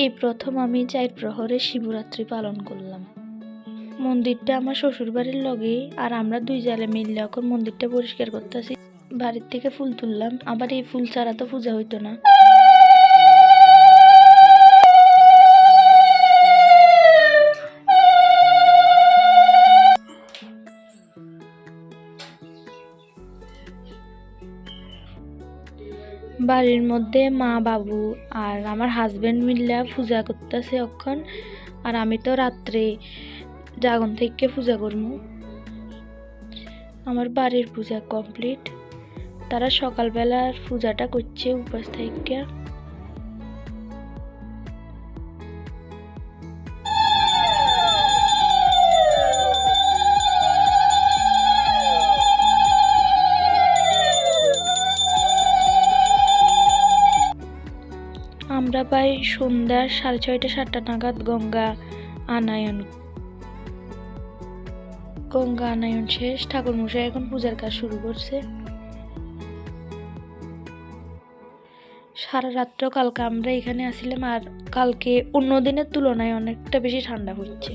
এই প্রথম আমি 4 প্রহরে শিবরাত্রি পালন করলাম। মন্দিরটা আমার শ্বশুর বাড়ির লগে, আর আমরা 2 জালে মিললে এখন মন্দিরটা পরিষ্কার করতেছি। বাড়ির থেকে ফুল তুললাম, আবার এই ফুল ছাড়া তো পূজা হইতো না। বাড়ির মধ্যে মা, বাবু আর আমার হাজবেন্ড মিল্লা পূজা করতেছে অক্ষণ, আর আমি তো রাত্রে জাগন থেকে পূজা করবো। আমার বাড়ির পূজা কমপ্লিট। তারা সকালবেলার পূজাটা করছে উপাস থেকে। আমরা প্রায় সন্ধ্যার 6:30 7টা নাগাদ গঙ্গা আনায়ন শেষ। ঠাকুর মশাই এখন পূজার কাজ শুরু করছে। সারা রাত্র কালকে আমরা এখানে আসছিলাম, আর কালকে অন্য দিনের তুলনায় অনেকটা বেশি ঠান্ডা পড়ছে।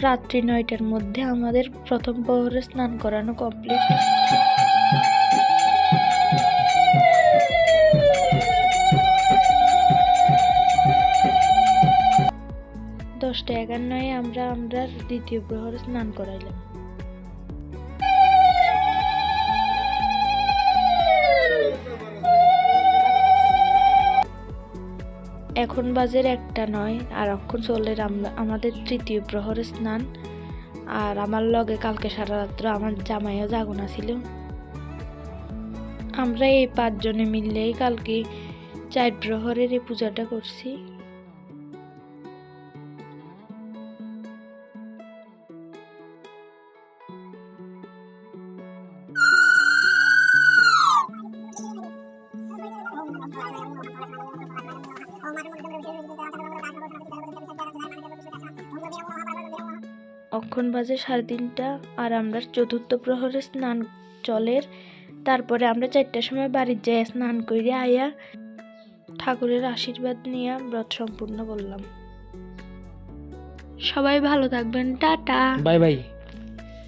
রাত্রি 9টার মধ্যে আমাদের প্রথম প্রহরে স্নান করানো কমপ্লিট। দশটা 51 আমরা দ্বিতীয় প্রহরে স্নান করাইলাম। এখন বাজে 1টা 9, আর এখন চলে আমাদের তৃতীয় প্রহরে স্নান। আর আমার লগে কালকে সারা রাত্র আমার জামাইও জাগনা ছিল। আমরা এই 5 জনে মিললেই কালকে 4 প্রহরের এই পূজাটা করছি। অক্ষণ বাজে 3:30, আর আমরা চতুর্থ প্রহরে স্নান চলের। তারপরে আমরা 4টার সময় বাড়ির যাই, স্নান করে আয়া ঠাকুরের আশীর্বাদ নিয়ে ব্রত সম্পূর্ণ করলাম। সবাই ভালো থাকবেন, টাটা, বাই বাই।